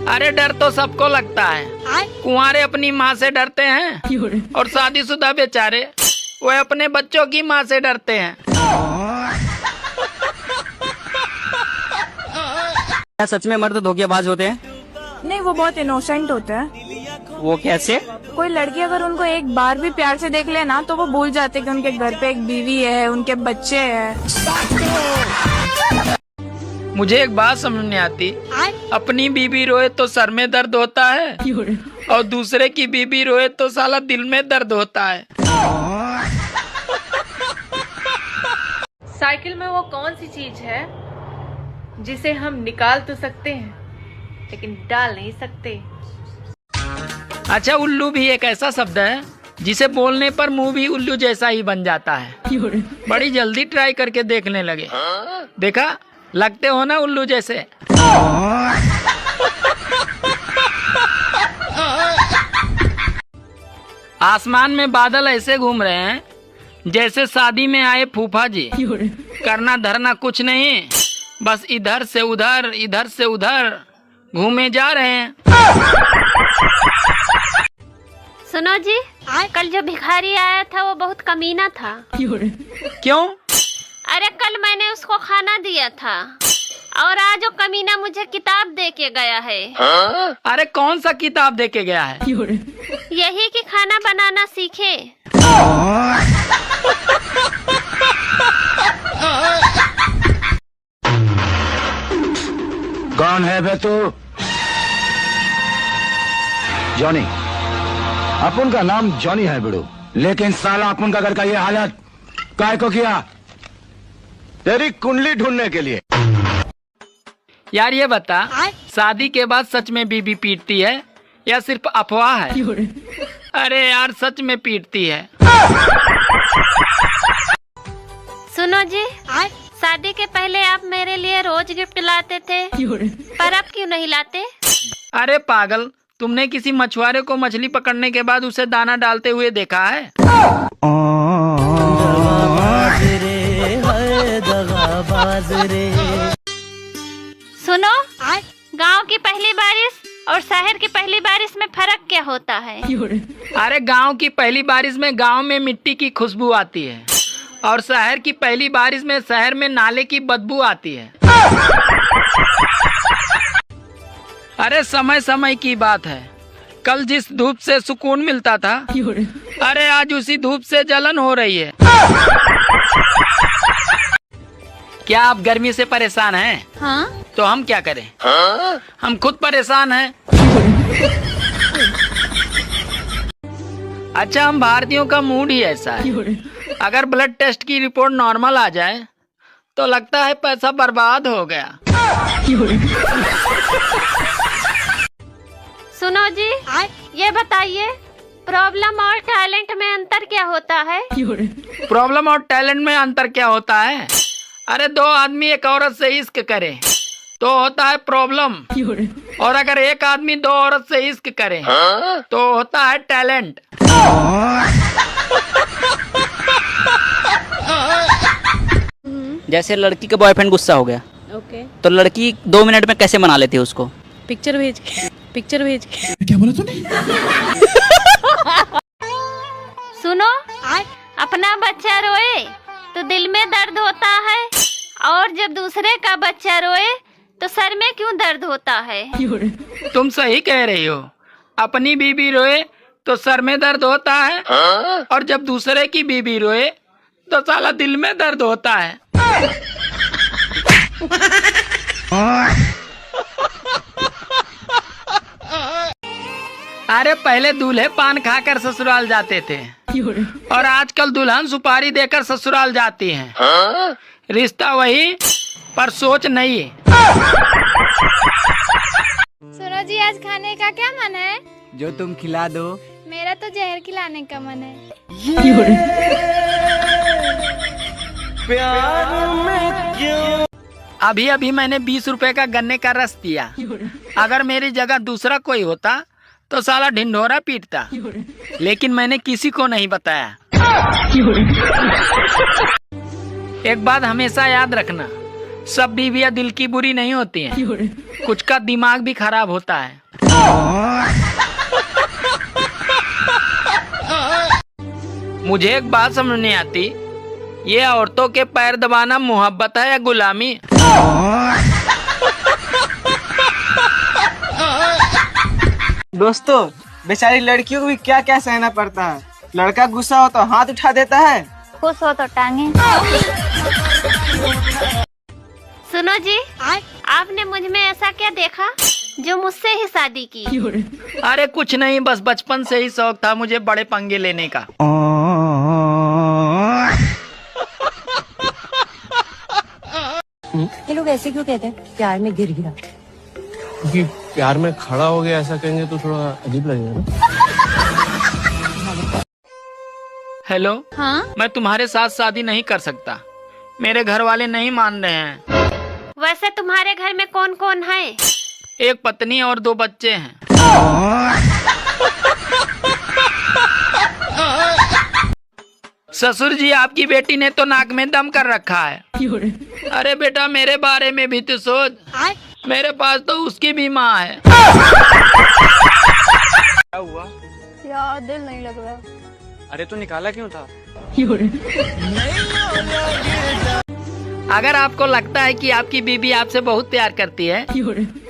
अरे डर तो सबको लगता है। कुंवारे अपनी माँ से डरते हैं और शादीशुदा बेचारे वो अपने बच्चों की माँ से डरते हैं। क्या सच में मर्द धोखेबाज होते हैं? नहीं, वो बहुत इनोसेंट होते हैं। वो कैसे? कोई लड़की अगर उनको एक बार भी प्यार से देख लेना तो वो भूल जाते कि उनके घर पे एक बीवी है, उनके बच्चे हैं। मुझे एक बात समझ नहीं आती, अपनी बीबी रोए तो सर में दर्द होता है और दूसरे की बीबी रोए तो साला दिल में दर्द होता है। साइकिल में वो कौन सी चीज है जिसे हम निकाल तो सकते हैं लेकिन डाल नहीं सकते? अच्छा, उल्लू भी एक ऐसा शब्द है जिसे बोलने पर मुंह भी उल्लू जैसा ही बन जाता है। बड़ी जल्दी ट्राई करके देखने लगे। देखा, लगते हो ना उल्लू जैसे। आसमान में बादल ऐसे घूम रहे हैं जैसे शादी में आए फूफा जी। करना धरना कुछ नहीं, बस इधर से उधर घूमे जा रहे हैं। सुनो जी, कल जो भिखारी आया था वो बहुत कमीना था। क्यों? अरे कल मैंने उसको खाना दिया था और आज वो कमीना मुझे किताब दे के गया है। अरे कौन सा किताब दे के गया है? यही कि खाना बनाना सीखे। कौन है बे तू? जॉनी। अपन का नाम जॉनी है बिड़ू, लेकिन साला अपन का घर का ये हालत काय को किया? तेरी कुंडली ढूंढने के लिए। यार ये बता, शादी के बाद सच में बीबी पीटती है या सिर्फ अफवाह है? अरे यार सच में पीटती है। सुनो जी, शादी के पहले आप मेरे लिए रोज गिफ्ट लाते थे, पर अब क्यों नहीं लाते? अरे पागल, तुमने किसी मछुआरे को मछली पकड़ने के बाद उसे दाना डालते हुए देखा है? सुनो, गांव की पहली बारिश और शहर की पहली बारिश में फर्क क्या होता है? अरे गांव की पहली बारिश में गांव में मिट्टी की खुशबू आती है और शहर की पहली बारिश में शहर में नाले की बदबू आती है। अरे समय समय की बात है। कल जिस धूप से सुकून मिलता था, अरे आज उसी धूप से जलन हो रही है। क्या आप गर्मी से परेशान हैं? हाँ? तो हम क्या करें? हम खुद परेशान हैं। अच्छा, हम भारतीयों का मूड ही ऐसा है। अगर ब्लड टेस्ट की रिपोर्ट नॉर्मल आ जाए तो लगता है पैसा बर्बाद हो गया। सुनो जी, ये बताइए, प्रॉब्लम और टैलेंट में अंतर क्या होता है? प्रॉब्लम और टैलेंट में अंतर क्या होता है? अरे दो आदमी एक औरत से इश्क करे तो होता है प्रॉब्लम, और अगर एक आदमी दो औरत से इश्क करे तो होता है टैलेंट। जैसे लड़की का बॉयफ्रेंड गुस्सा हो गया, ओके। तो लड़की 2 मिनट में कैसे मना लेती है उसको? पिक्चर भेज के। क्या बोला तूने? सुनो, अपना बच्चा रोए तो दिल में दर्द होता है और जब दूसरे का बच्चा रोए तो सर में क्यों दर्द होता है? तुम सही कह रही हो। अपनी बीबी रोए तो सर में दर्द होता है और जब दूसरे की बीबी रोए तो साला दिल में दर्द होता है। अरे पहले दूल्हे पान खाकर ससुराल जाते थे और आजकल दुल्हन सुपारी देकर ससुराल जाती हैं। रिश्ता वही पर सोच नहीं। सुनो जी, आज खाने का क्या मन है? जो तुम खिला दो। मेरा तो जहर खिलाने का मन है। अभी अभी मैंने 20 रुपए का गन्ने का रस पिया। अगर मेरी जगह दूसरा कोई होता तो साला ढिंढोरा पीटता, लेकिन मैंने किसी को नहीं बताया। एक बात हमेशा याद रखना, सब बीवियां दिल की बुरी नहीं होती हैं, कुछ का दिमाग भी खराब होता है। मुझे एक बात समझ नहीं आती, ये औरतों के पैर दबाना मोहब्बत है या गुलामी? दोस्तों, बेचारी लड़कियों को भी क्या क्या सहना पड़ता है। लड़का गुस्सा हो तो हाथ उठा देता है, खुश हो तो टांगे। सुनो जी, आपने मुझ में ऐसा क्या देखा जो मुझसे ही शादी की? अरे कुछ नहीं, बस बचपन से ही शौक था मुझे बड़े पंगे लेने का। ये लोग ऐसे क्यों कहते हैं प्यार में गिर गिरा? क्योंकि प्यार में खड़ा हो गया, ऐसा कहेंगे तो थोड़ा अजीब लगेगा ना। हेलो, हाँ? मैं तुम्हारे साथ शादी नहीं कर सकता, मेरे घर वाले नहीं मान रहे हैं। वैसे तुम्हारे घर में कौन कौन है? एक पत्नी और 2 बच्चे हैं। ससुर जी, आपकी बेटी ने तो नाक में दम कर रखा है। अरे बेटा, मेरे बारे में भी तो सोच, मेरे पास तो उसकी भी माँ है। क्या हुआ यार दिल नहीं लग रहा। अरे तो निकाला क्यों था? अगर आपको लगता है कि आपकी बीबी आपसे बहुत प्यार करती है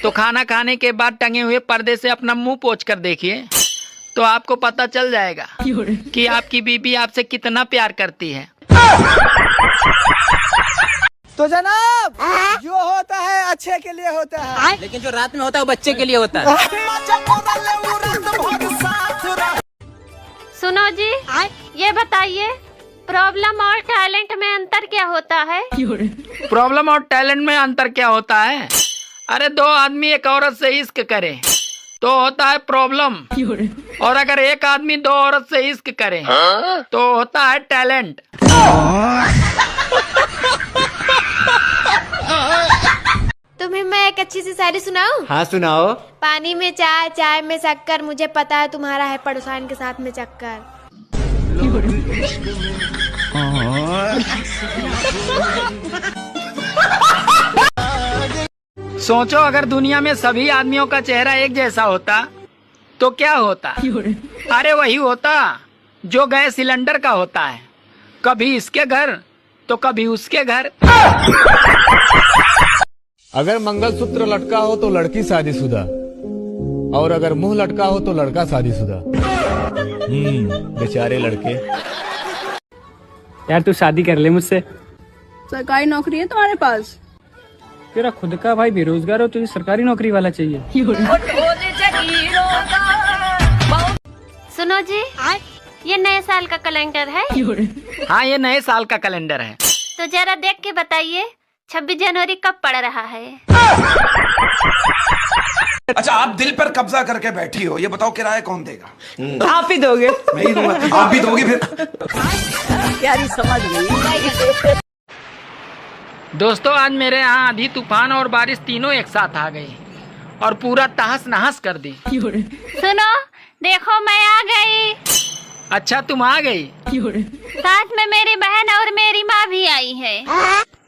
तो खाना खाने के बाद टंगे हुए पर्दे से अपना मुंह पोंछ कर देखिए, तो आपको पता चल जाएगा कि आपकी बीबी आपसे कितना प्यार करती है। तो जनाब, जो होता है अच्छे के लिए होता है, लेकिन जो रात में होता है वो बच्चे के लिए होता है। सुनो जी, ये बताइए प्रॉब्लम और टैलेंट में अंतर क्या होता है? प्रॉब्लम और टैलेंट में अंतर क्या होता है? अरे 2 आदमी एक औरत से इश्क करे तो होता है प्रॉब्लम, और अगर एक आदमी 2 औरत से इश्क करे तो होता है टैलेंट। तुम्हें मैं एक अच्छी सी शायरी सुनाऊं? हाँ सुनाओ। पानी में चाय, चाय में शक्कर, मुझे पता है तुम्हारा है पड़ोसान के साथ में चक्कर। सोचो, अगर दुनिया में सभी आदमियों का चेहरा एक जैसा होता तो क्या होता? अरे वही होता जो गैस सिलेंडर का होता है, कभी इसके घर तो कभी उसके घर। अगर मंगलसूत्र लटका हो तो लड़की शादीशुदा, और अगर मुंह लटका हो तो लड़का शादीशुदा। बेचारे लड़के। यार तू शादी कर ले मुझसे। सरकारी नौकरी है तुम्हारे पास? तेरा खुद का भाई बेरोजगार हो, तुझे सरकारी नौकरी वाला चाहिए। सुनो जी, ये नए साल का कैलेंडर है। हाँ, ये नए साल का कैलेंडर है। तो जरा देख के बताइए 26 जनवरी कब पड़ रहा है? अच्छा, आप दिल पर कब्जा करके बैठी हो, ये बताओ किराया कौन देगा? आप ही दोगे। मैं ही दूंगा। आप भी दोगे फिर? प्यारी समझ गई। दोस्तों, आज मेरे यहाँ आंधी, तूफान और बारिश तीनों एक साथ आ गई और पूरा तहस नहस कर दी। सुनो, देखो मैं आ गई। अच्छा, तुम आ गई? साथ में मेरी बहन और मेरी माँ भी आई है।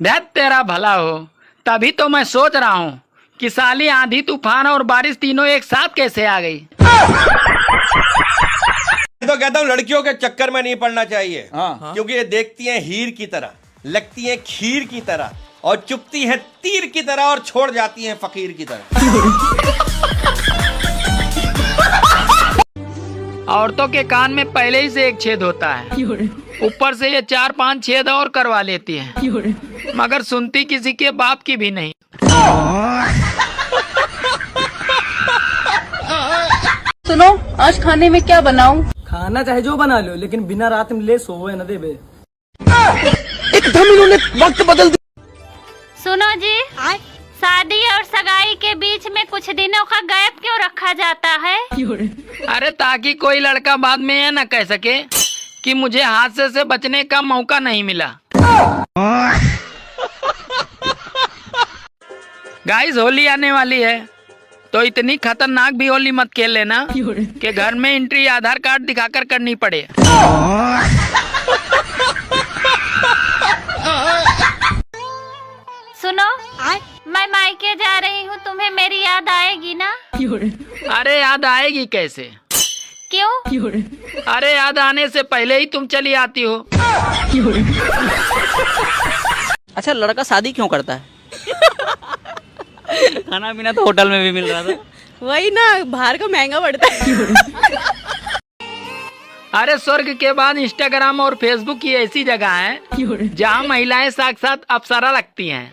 धत तेरा भला हो, तभी तो मैं सोच रहा हूँ कि साली आंधी, तूफान और बारिश तीनों एक साथ कैसे आ गई। तो कहता हूँ लड़कियों के चक्कर में नहीं पड़ना चाहिए। क्योंकि ये देखती हैं हीर की तरह, लगती हैं खीर की तरह, और चुपती हैं तीर की तरह, और छोड़ जाती हैं फकीर की तरह। औरतों के कान में पहले ही से एक छेद होता है, ऊपर से ये 4-5 छेद और करवा लेती हैं, मगर सुनती किसी के बाप की भी नहीं। सुनो, आज खाने में क्या बनाऊं? खाना चाहे जो बना लो, लेकिन बिना रात में ले सोए न दे बे। एकदम इन्होंने वक्त बदल दिया। सुनो जी, शादी और सगाई के बीच में कुछ दिनों का गैप क्यों रखा जाता है? अरे ताकि कोई लड़का बाद में यह न कह सके कि मुझे हादसे से बचने का मौका नहीं मिला। गाइस, होली आने वाली है तो इतनी खतरनाक भी होली मत खेल लेना कि घर में एंट्री आधार कार्ड दिखाकर करनी पड़े। सुनो, मैं मायके जा रही हूँ, तुम्हें मेरी याद आएगी ना? अरे याद आएगी कैसे? क्यों? अरे याद आने से पहले ही तुम चली आती हो। अच्छा, लड़का शादी क्यों करता है? खाना पीना तो होटल में भी मिल रहा था। वही ना, बाहर का महंगा पड़ता है। अरे स्वर्ग के बाद इंस्टाग्राम और फेसबुक की ऐसी जगह है जहाँ महिलाएं साक्षात अप्सरा लगती हैं।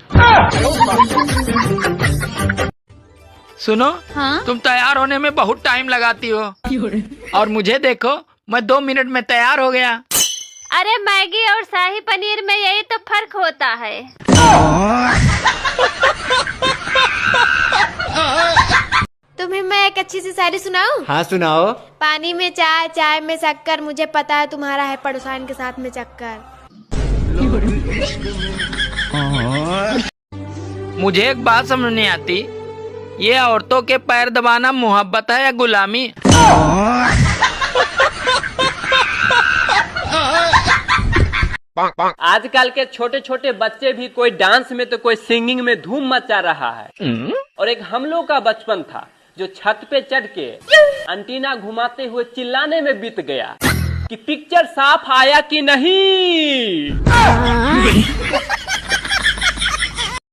सुनो, हाँ? तुम तैयार होने में बहुत टाइम लगाती हो और मुझे देखो, मैं 2 मिनट में तैयार हो गया। अरे मैगी और शाही पनीर में यही तो फर्क होता है। तुम्हें मैं एक अच्छी सी शायरी सुनाऊं? हाँ सुनाओ। पानी में चाय, चाय में शक्कर, मुझे पता है तुम्हारा है पड़ोसान के साथ में चक्कर। मुझे एक बात समझ नहीं आती, ये औरतों के पैर दबाना मोहब्बत है या गुलामी? आजकल के छोटे छोटे बच्चे भी कोई डांस में तो कोई सिंगिंग में धूम मचा रहा है। और एक हम लोग का बचपन था जो छत पे चढ़ के अंटीना घुमाते हुए चिल्लाने में बीत गया कि पिक्चर साफ आया कि नहीं।